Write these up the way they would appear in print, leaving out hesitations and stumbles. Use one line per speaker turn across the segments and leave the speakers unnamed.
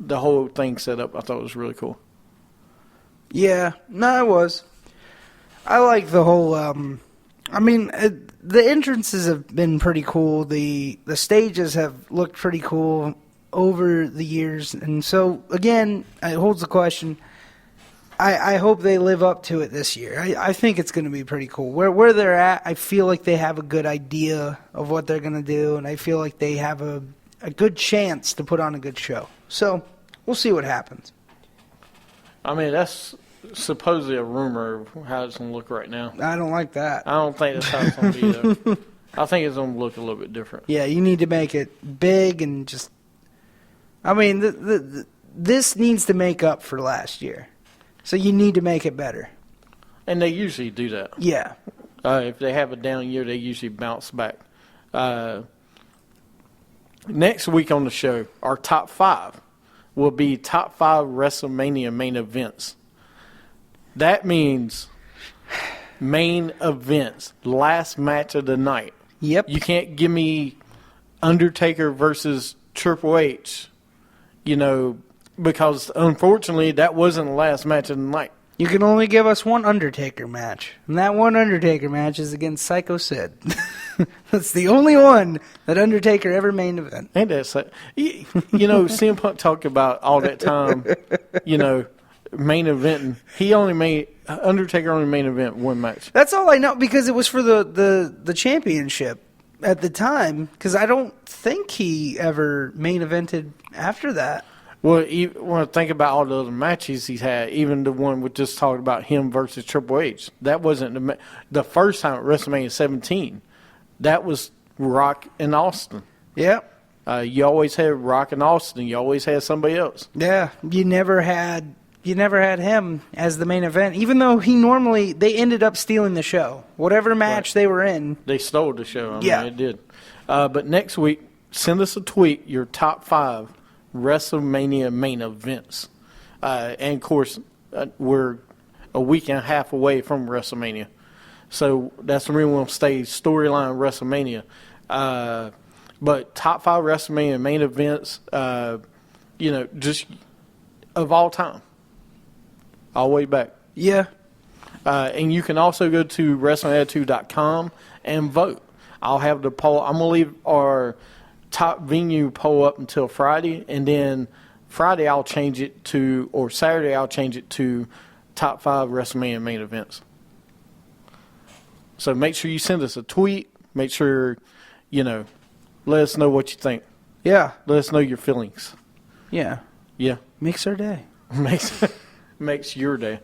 the whole thing set up, I thought it was really cool.
Yeah, no, it was. I like the whole. The entrances have been pretty cool. The stages have looked pretty cool over the years, and so again, it holds the question. I hope they live up to it this year. I think it's going to be pretty cool. Where they're at, I feel like they have a good idea of what they're going to do, and I feel like they have a good chance to put on a good show. So we'll see what happens.
I mean, that's supposedly a rumor of how it's going to look right now.
I don't like that.
I don't think that's how it's going to be, though. I think it's going to look a little bit different.
Yeah, you need to make it big and just... I mean, this needs to make up for last year. So you need to make it better.
And they usually do that.
Yeah.
If they have a down year, they usually bounce back. Next week on the show, our top 5 will be top 5 WrestleMania main events. That means main events, last match of the night.
Yep.
You can't give me Undertaker versus Triple H, because unfortunately that wasn't the last match of the night.
You can only give us one Undertaker match, and that one Undertaker match is against Psycho Sid. That's the only one that Undertaker ever main event.
Ain't that sad? CM Punk talked about all that time, main eventing. Undertaker only main event one match.
That's all I know, because it was for the championship at the time, because I don't think he ever main evented after that.
Well, think about all the other matches he's had, even the one we just talked about, him versus Triple H. That wasn't the first time at WrestleMania 17. That was Rock and Austin.
Yeah.
You always had Rock and Austin. You always had somebody else.
Yeah. You never had him as the main event, even though they ended up stealing the show. Whatever match they were in.
They stole the show.
Yeah.
They did. But next week, send us a tweet, your top 5 WrestleMania main events. And, of course, we're a week and a half away from WrestleMania. So that's the reason we'll stay storyline WrestleMania. But top 5 WrestleMania main events, just of all time. All the way back.
Yeah.
And you can also go to WrestlingAttitude.com and vote. I'll have the poll. I'm going to leave our top venue poll up until Friday, and then Friday I'll change it to, or Saturday I'll change it to top 5 WrestleMania main events. So make sure you send us a tweet. Make sure, let us know what you think.
Yeah.
Let us know your feelings.
Yeah.
Yeah.
Makes our day.
Makes your day.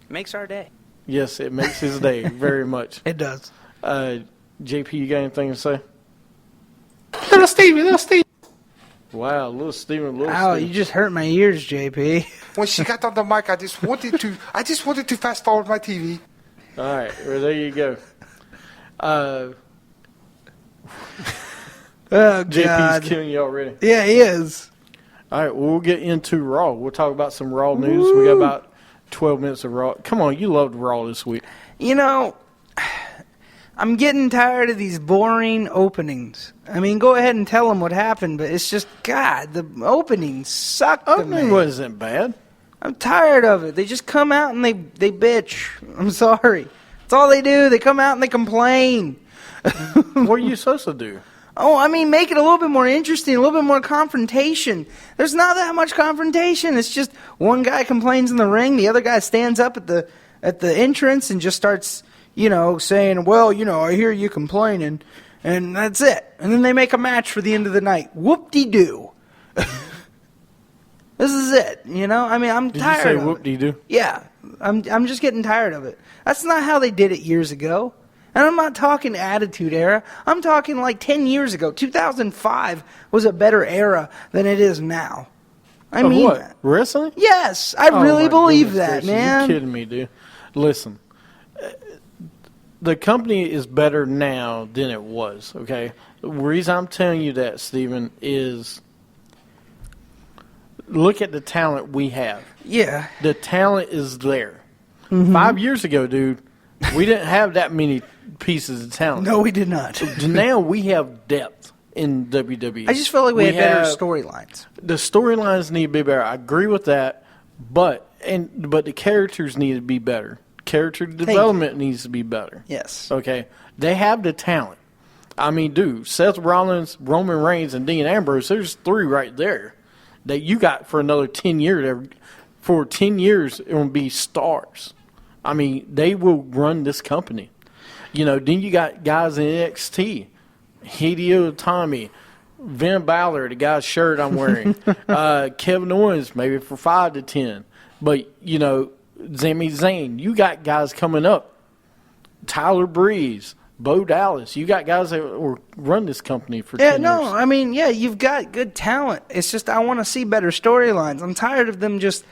Makes our day.
Yes, it makes his day very much.
It does.
JP, you got anything to say?
Little Stevie.
Wow, little Steven.
Ow, you just hurt my ears, JP.
When she got on the mic, I just wanted to fast forward my TV.
All right, well, there you go.
Oh,
JP's
God.
killing you already.
Yeah, he is.
All right, we'll get into Raw. We'll talk about some Raw news. We got about 12 minutes of Raw. Come on, you loved Raw this week.
I'm getting tired of these boring openings. I mean, go ahead and tell them what happened, but it's just, God, the openings suck to me.
Opening wasn't bad.
I'm tired of it. They just come out and they bitch. I'm sorry. That's all they do. They come out and they complain.
What are you supposed to do?
Oh, I mean, make it a little bit more interesting, a little bit more confrontation. There's not that much confrontation. It's just one guy complains in the ring, the other guy stands up at the entrance and just starts, saying, well, I hear you complaining, and that's it. And then they make a match for the end of the night. Whoop-de-doo. This is it, I mean, I'm tired of it.
Did you say whoop-de-doo?
Yeah, I'm just getting tired of it. That's not how they did it years ago. And I'm not talking Attitude Era. I'm talking like 10 years ago. 2005 was a better era than it is now. I mean,
what? Wrestling?
Yes, I really believe that,
gracious.
man.
You're kidding me, dude. Listen, the company is better now than it was, okay? The reason I'm telling you that, Steven, is look at the talent we have.
Yeah.
The talent is there. Mm-hmm. 5 years ago, dude, we didn't have that many pieces of talent.
No, we did not.
Now we have depth. in WWE.
I just felt like we had better
have-
storylines.
The storylines need to be better. I agree with that, but the characters need to be better. Character development needs to be better.
Yes.
Okay, they have the talent. I mean, dude, Seth Rollins, Roman Reigns, and Dean Ambrose. There's 3 right there that you got for another 10 years. For 10 years, it will be stars. I mean, they will run this company. You know, then you got guys in NXT, Hideo Itami, Finn Balor, the guy's shirt I'm wearing, Kevin Owens, maybe for 5 to 10. But, you know, Sami Zayn, you got guys coming up. Tyler Breeze, Bo Dallas, you got guys that will run this company for 10 years.
I mean, you've got good talent. It's just I want to see better storylines. I'm tired of them just,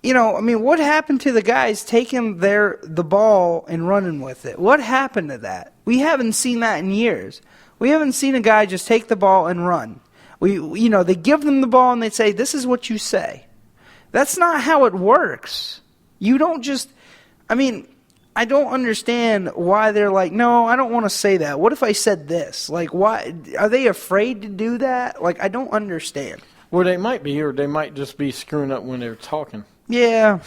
what happened to the guys taking the ball and running with it? What happened to that? We haven't seen that in years. We haven't seen a guy just take the ball and run. They give them the ball and they say, this is what you say. That's not how it works. You don't just, I don't understand why they're like, no, I don't want to say that. What if I said this? Like, why? Are they afraid to do that? Like, I don't understand.
Well, they might be, or they might just be screwing up when they're talking.
Yeah.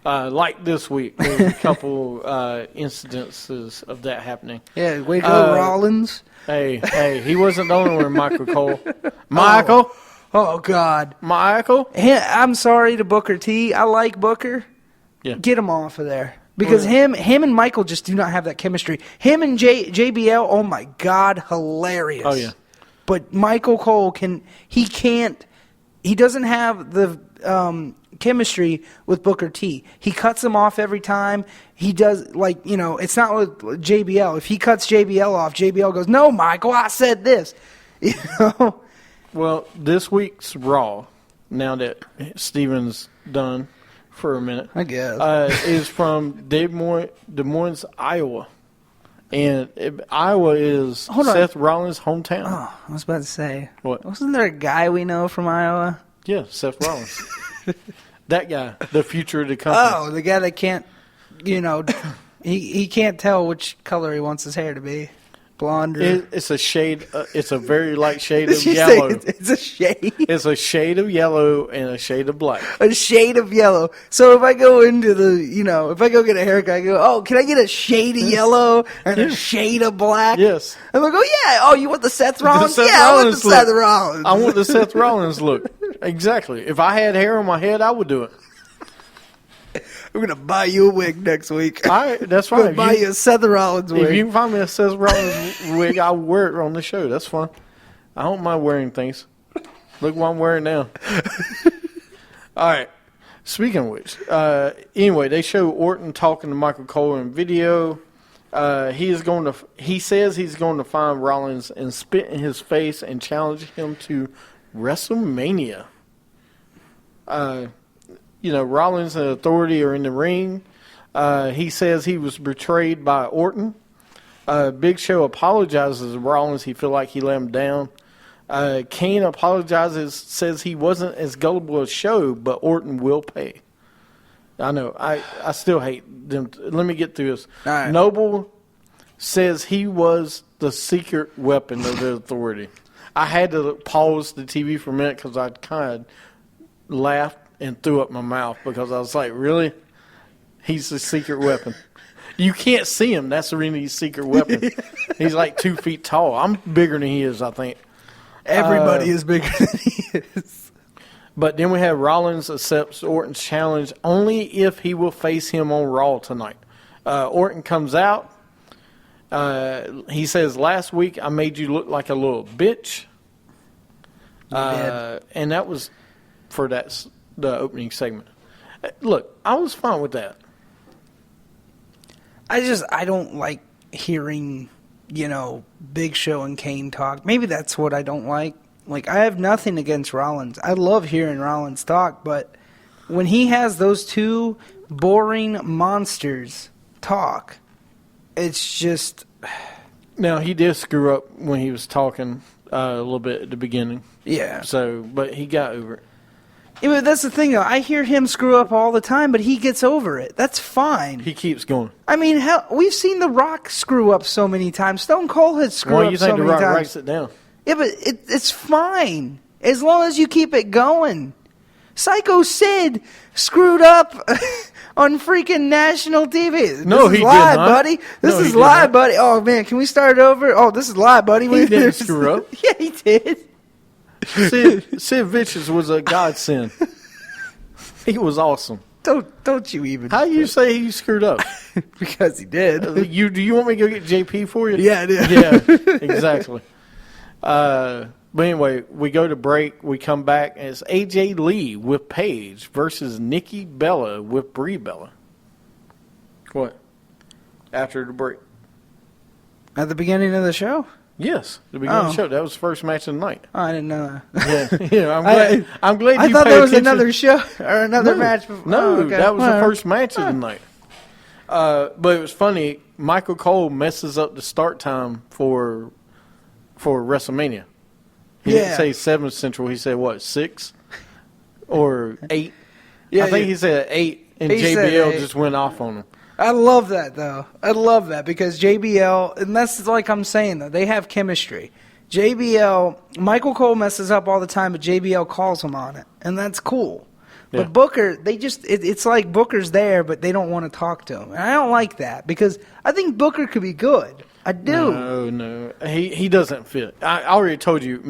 Like this week, there's a couple incidences of that happening.
Yeah, way to go, Rollins.
Hey, he wasn't the only one, Michael Cole. Michael?
Oh, God.
Michael?
I'm sorry to Booker T. I like Booker.
Yeah.
Get him off of there. Because him and Michael just do not have that chemistry. Him and JBL, oh my God, hilarious.
Oh, yeah.
But Michael Cole he doesn't have the chemistry with Booker T. He cuts him off every time. He does, it's not with JBL. If he cuts JBL off, JBL goes, no, Michael, I said this.
Well, this week's Raw, now that Steven's done for a minute,
I guess,
is from Des Moines, Iowa. And Iowa is Seth Rollins' hometown.
Oh, I was about to say.
What?
Wasn't there a guy we know from Iowa?
Yeah, Seth Rollins. That guy, the future of the company.
Oh, the guy that can't, he can't tell which color he wants his hair to be. Blonde or...
It's a shade, it's a very light shade of
Did you
yellow.
say it's a shade?
It's a shade of yellow and a shade of black.
A shade of yellow. So if I go into if I go get a haircut, I go, oh, can I get a shade of yellow and a shade of black?
Yes.
I'm like, oh, yeah. Oh, you want the Seth Rollins?
Seth
I want
Rollins
the
look.
Seth Rollins.
I want the Seth Rollins look. Exactly. If I had hair on my head, I would do it.
I'm going to buy you a wig next week.
That's
I'm
right.
going to buy you a Seth Rollins wig.
If you can find me a Seth Rollins wig, I'll wear it on the show. That's fine. I don't mind wearing things. Look what I'm wearing now. All right. Speaking of which, anyway, they show Orton talking to Michael Cole in video. He says he's going to find Rollins and spit in his face and challenge him to WrestleMania. Rollins and Authority are in the ring. He says he was betrayed by Orton. Big Show apologizes to Rollins. He feel like he let him down. Kane apologizes, says he wasn't as gullible as Show, but Orton will pay. I know. I still hate them. Let me get through this.
All right.
Noble says he was the secret weapon of the Authority. I had to pause the TV for a minute because I kind of laughed and threw up my mouth because I was like, really? He's the secret weapon. You can't see him. That's the reason he's secret weapon. He's like 2 feet tall. I'm bigger than he is, I think.
Everybody is bigger than he is.
But then we have Rollins accepts Orton's challenge only if he will face him on Raw tonight. Orton comes out. He says, last week I made you look like a little bitch. And that was for the opening segment. Look, I was fine with that.
I don't like hearing, Big Show and Kane talk. Maybe that's what I don't like. Like, I have nothing against Rollins. I love hearing Rollins talk, but when he has those two boring monsters talk, it's just...
Now, he did screw up when he was talking a little bit at the beginning.
Yeah.
But he got over it.
Yeah, but that's the thing, though. I hear him screw up all the time, but he gets over it. That's fine.
He keeps going.
I mean, hell, we've seen The Rock screw up so many times. Stone Cold has screwed
Why do
up
you
so
think The
many
Rock
times.
writes it down?
Yeah, but it's fine as long as you keep it going. Psycho Sid screwed up on freaking national TV.
No,
this is
he
live,
did not.
buddy. This
No, he
is
did
live,
not.
buddy. Oh man, can we start over? Oh, this is live, buddy.
He didn't screw up.
Yeah, he did.
Sid Vicious was a godsend. He was awesome.
Don't you even?
How you say he screwed up?
Because he did.
Do you want me to go get JP for you?
Yeah, I do.
Yeah, exactly. But anyway, we go to break. We come back, and it's AJ Lee with Paige versus Nikki Bella with Brie Bella. What? After the break.
At the beginning of the show?
Yes, the beginning of
Oh.
the show. That was the first match of the night.
Oh, I didn't know that.
Yeah, yeah. I'm glad
I
you
thought
paid
there was
attention.
another show or another
No,
match. Before.
No,
Oh, okay.
that was the
Whatever.
first match of the night. But it was funny. Michael Cole messes up the start time for WrestleMania. He didn't
Yeah.
say 7 Central. He said, what, 6 or 8?
Yeah,
I think
yeah.
he said 8, and
He said
JBL
8.
just went off on him.
I love that though. I love that because JBL, and that's like I'm saying though, they have chemistry. JBL, Michael Cole messes up all the time, but JBL calls him on it, and that's cool.
Yeah.
But Booker, it's like Booker's there, but they don't want to talk to him, and I don't like that because I think Booker could be good. I do.
No. He doesn't fit. I already told you.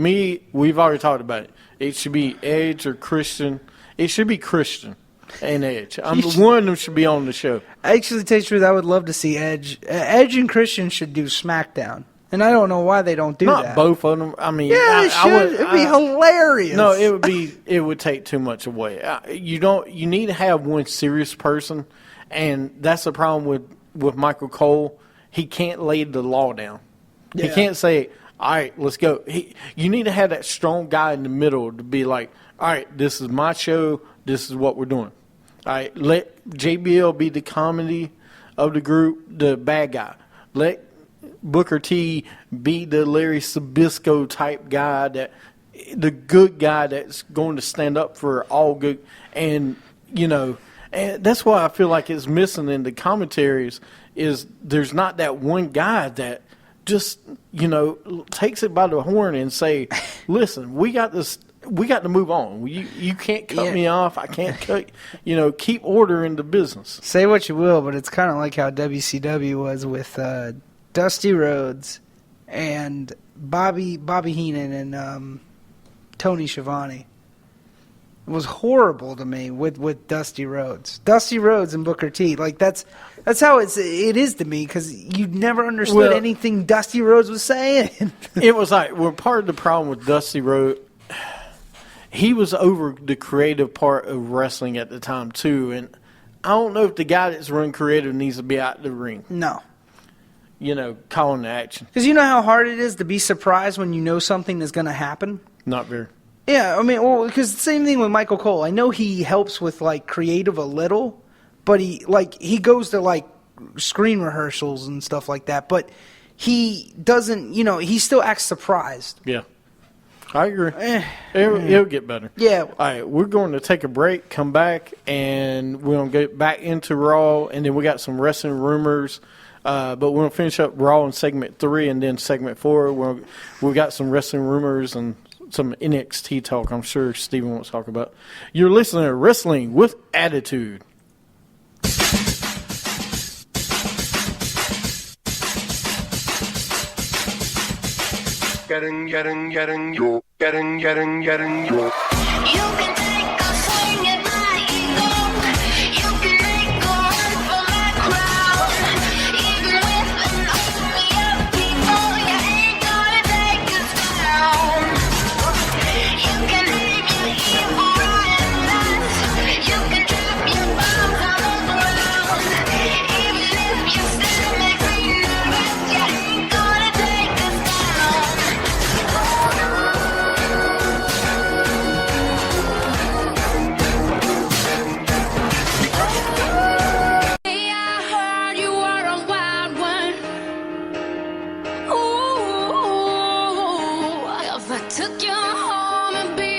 We've already talked about it. It should be Edge or Christian. It should be Christian and Edge. One of them should be on the show.
Actually, to tell you the truth, I would love to see Edge. Edge and Christian should do SmackDown, and I don't know why they don't do
Not
that.
both of them. I mean,
Yeah, they
I
should. It'd be hilarious.
No, it would take too much away. You need to have one serious person, and that's the problem with Michael Cole. He can't lay the law down. He
Yeah.
can't say, all right, let's go. You need to have that strong guy in the middle to be like, all right, this is my show. This is what we're doing. All right, let JBL be the comedy of the group, the bad guy. Let Booker T be the Larry Sabisco type guy, the good guy that's going to stand up for all good. And, and that's why I feel like it's missing in the commentaries is there's not that one guy that just, takes it by the horn and say, listen, we got this. We got to move on. You can't cut me off. I can't cut. Keep order in the business.
Say what you will, but it's kind of like how WCW was with Dusty Rhodes and Bobby Heenan and Tony Schiavone. It was horrible to me with Dusty Rhodes. Dusty Rhodes and Booker T. Like that's how it is to me because you never understood anything Dusty Rhodes was saying.
It was like part of the problem with Dusty Rhodes. He was over the creative part of wrestling at the time, too. And I don't know if the guy that's run creative needs to be out the ring,
No.
calling the action.
Because you know how hard it is to be surprised when you know something is going to happen?
Not very.
Yeah, I mean, because the same thing with Michael Cole. I know he helps with, creative a little, but he goes to, screen rehearsals and stuff like that. But he doesn't, he still acts surprised.
Yeah. I agree. It'll get better.
Yeah.
All right, we're going to take a break, come back, and we're going to get back into Raw, and then we got some wrestling rumors. But we're going to finish up Raw in segment 3, and then segment 4, we've got some wrestling rumors and some NXT talk I'm sure Steven wants to talk about. You're listening to Wrestling with Attitude.
Getting you.
You can take a swing at my ego. You can make a run for my crowd. Even with an army of people, you ain't gonna take us down. You can hang your evil running nuts. You can drop your bombs on the ground. Even if you stand next to nervous, you ain't gonna take us down. Hey, I heard you were a wild one. Ooh, if I took you home and be